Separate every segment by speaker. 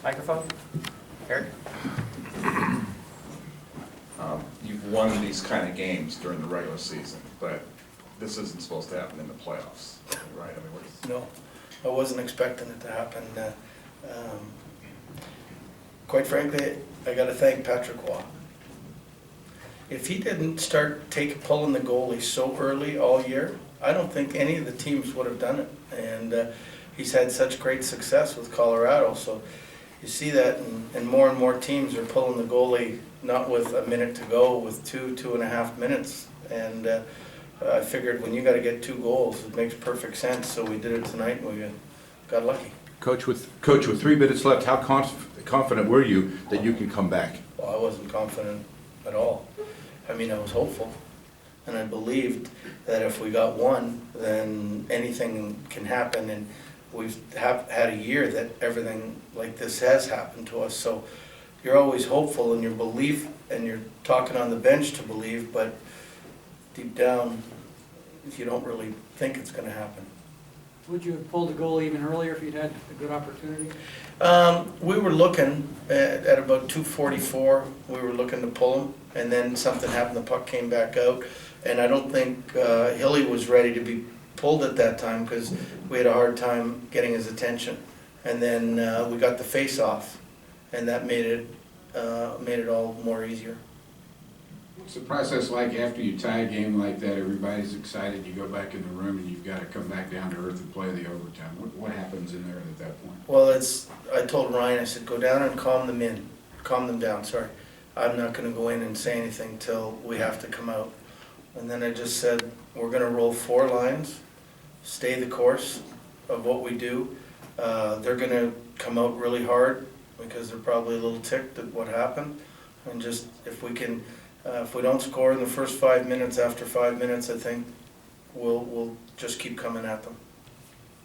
Speaker 1: Microphone? Eric?
Speaker 2: You've won these kind of games during the regular season, but this isn't supposed to happen in the playoffs, right? I mean, what's...
Speaker 3: No, I wasn't expecting it to happen. Quite frankly, I got to thank Patrick Waugh. If he didn't start pulling the goalie so early all year, I don't think any of the teams would have done it. And he's had such great success with Colorado, so you see that, and more teams are pulling the goalie not with a minute to go, with 2.5 minutes. And I figured when you got to get 2 goals, it makes perfect sense. So we did it tonight, and we got lucky.
Speaker 4: Coach, with 3 minutes left, how confident were you that you could come back?
Speaker 3: Well, I wasn't confident at all. I mean, I was hopeful, and I believed that if we got one, then anything can happen. And we've had a year that everything like this has happened to us. So you're always hopeful, and you believe, and you're talking on the bench to believe, but deep down, you don't really think it's going to happen.
Speaker 5: Would you have pulled the goal even earlier if you'd had a good opportunity?
Speaker 3: We were looking at about 2:44. We were looking to pull him, and then something happened. The puck came back out, and I don't think Hilly was ready to be pulled at that time because we had a hard time getting his attention. And then we got the face off, and that made it all more easier.
Speaker 6: What's the process like after you tie a game like that? Everybody's excited, you go back in the room and you've got to come back down to earth and play the overtime. What happens in there at that point?
Speaker 3: Well, I told Ryan, I said, go down and calm them down, sorry. I'm not gonna go in and say anything till we have to come out. And then I just said, we're gonna roll 4 lines, stay the course of what we do. They're gonna come out really hard because they're probably a little ticked at what happened. And just, if we don't score in the first 5 minutes, after 5 minutes, I think we'll just keep coming at them.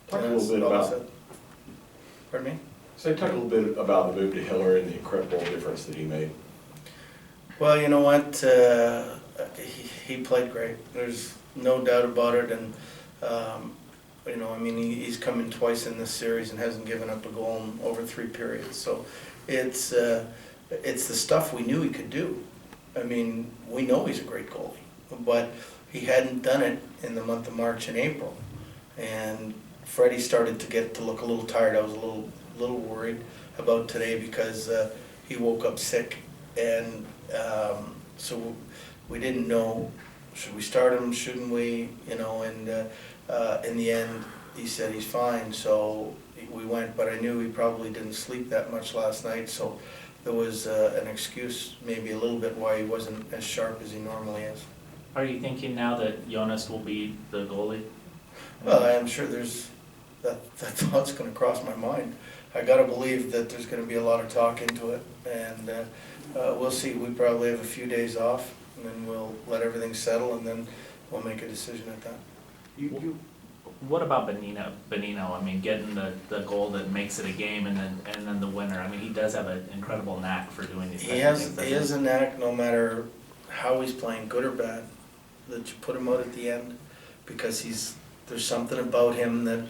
Speaker 7: Talk a little bit about.
Speaker 3: Pardon me?
Speaker 7: So talk a little bit about the move to Hiller and the incredible difference that he made.
Speaker 3: Well, you know what? He played great. There's no doubt about it. And you know, I mean, he's come in twice in this series and hasn't given up a goal in over 3 periods. So it's the stuff we knew he could do. I mean, we know he's a great goalie, but he hadn't done it in the month of March and April. And Freddie started to look a little tired. I was a little worried about today because he woke up sick, and so we didn't know, should we start him, shouldn't we, you know, and in the end he said he's fine, so we went, but I knew he probably didn't sleep that much last night, so there was an excuse, maybe a little bit, why he wasn't as sharp as he normally is.
Speaker 1: Are you thinking now that Jonas will be the goalie?
Speaker 3: Well, I'm sure there's that thought's going to cross my mind. I got to believe that there's going to be a lot of talk into it, and we'll see. We probably have a few days off, and then we'll let everything settle, and then we'll make a decision at that.
Speaker 1: What about Benino? I mean, getting the goal that makes it a game, and then the winner. I mean, he does have an incredible knack for doing these. He
Speaker 3: has a knack, no matter how he's playing, good or bad, that you put him out at the end, because there's something about him that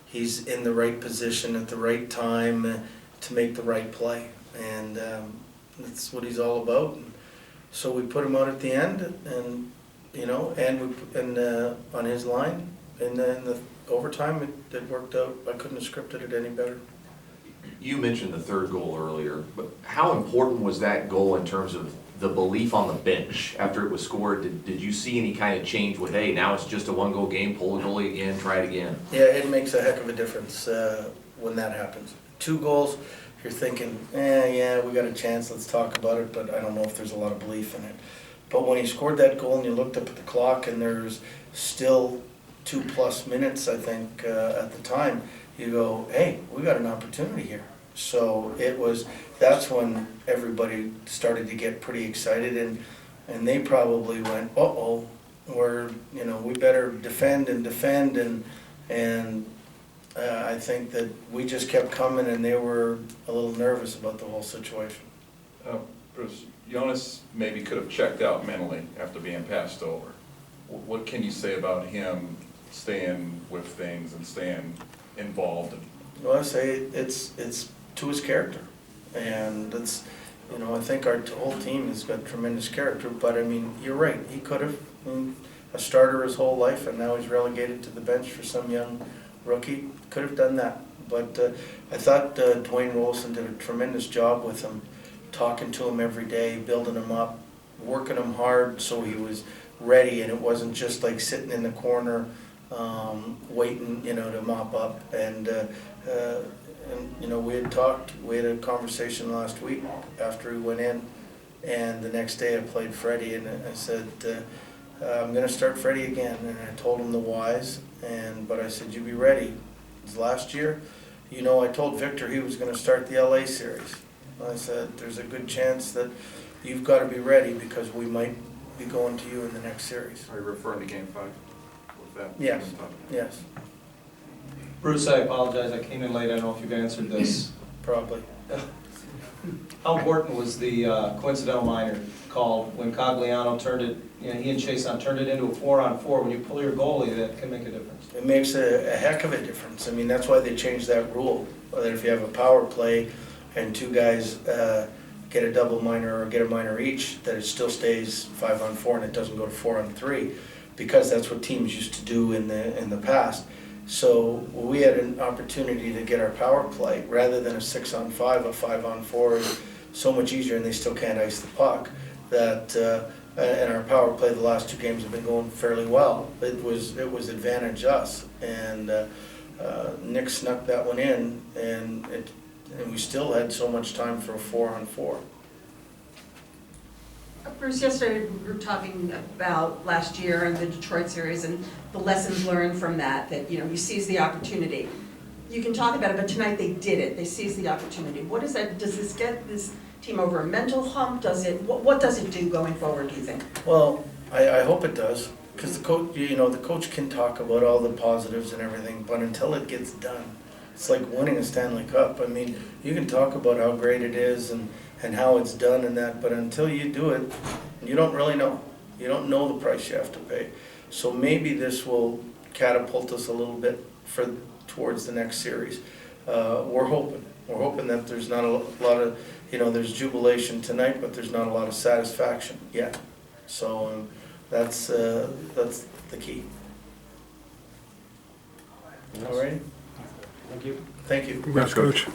Speaker 3: he's in the right position at the right time to make the right play, and that's what he's all about. And so we put him out at the end, and you know, and on his line. And then the overtime, it worked out. I couldn't have scripted it any better.
Speaker 8: You mentioned the 3rd goal earlier, but how important was that goal in terms of the belief on the bench after it was scored? Did you see any kind of change with, hey, now it's just a 1-goal game, pull the goalie again, try it again?
Speaker 3: Yeah, it makes a heck of a difference when that happens. 2 goals, you're thinking, yeah, we got a chance, let's talk about it, but I don't know if there's a lot of belief in it. But when he scored that goal and you looked up at the clock and there's still 2+ minutes, I think, at the time, you go, hey, we got an opportunity here. So that's when everybody started to get pretty excited, and they probably went, uh-oh, we better defend, and I think that we just kept coming, and they were a little nervous about the whole situation.
Speaker 2: Bruce, Jonas maybe could have checked out mentally after being passed over. What can you say about him staying with things and staying involved?
Speaker 3: Well, I say it's to his character. And it's, you know, I think our whole team has got tremendous character, but I mean, you're right, he could have been a starter his whole life, and now he's relegated to the bench for some young rookie. Could have done that, but I thought Dwayne Rolson did a tremendous job with him, talking to him every day, building him up, working him hard so he was ready, and it wasn't just like sitting in the corner waiting, you know, to mop up. And you know, we had a conversation last week after he went in, and the next day I played Freddie, and I said, I'm going to start Freddie again, and I told him the whys, but I said, you be ready. It was last year, you know, I told Victor he was going to start the LA series. I said, there's a good chance that you've got to be ready because we might be going to you in the next series.
Speaker 2: Are you referring to game 5? Was that?
Speaker 3: Yes, yes,
Speaker 9: Bruce, I apologize, I came in late, I don't know if you've answered this.
Speaker 3: probably.
Speaker 9: How important was the coincidental minor call when Cogliano turned it, you know, he and Chason turned it into a 4-on-4? When you pull your goalie, that can make a difference.
Speaker 3: It makes a heck of a difference. I mean, that's why they changed that rule, that if you have a power play and two guys get a double minor or get a minor each, that it still stays 5-on-4 and it doesn't go to 4-on-3, because that's what teams used to do in the past. So we had an opportunity to get our power play, rather than a 6-on-5, a 5-on-4 is so much easier, and they still can't ice the puck. That and our power play the last 2 games have been going fairly well. It was advantage us, and Nick snuck that one in, and we still had so much time for a 4-on-4.
Speaker 10: Bruce, yesterday we were talking about last year and the Detroit series and the lessons learned from that, you know, you seize the opportunity. You can talk about it, but tonight they did it. They seized the opportunity. What is that? Does this get this team over a mental hump? Does it? What does it do going forward, do you think?
Speaker 3: Well, I hope it does, because the coach, you know, the coach can talk about all the positives and everything, but until it gets done, it's like winning a Stanley Cup. I mean, you can talk about how great it is and how it's done and that, but until you do it, you don't really know. You don't know the price you have to pay. So maybe this will catapult us a little bit towards the next series. We're hoping that there's not a lot of, you know, there's jubilation tonight, but there's not a lot of satisfaction yet. So that's the key. All right.
Speaker 5: Thank you.
Speaker 3: Thank you.
Speaker 4: Congrats, Coach.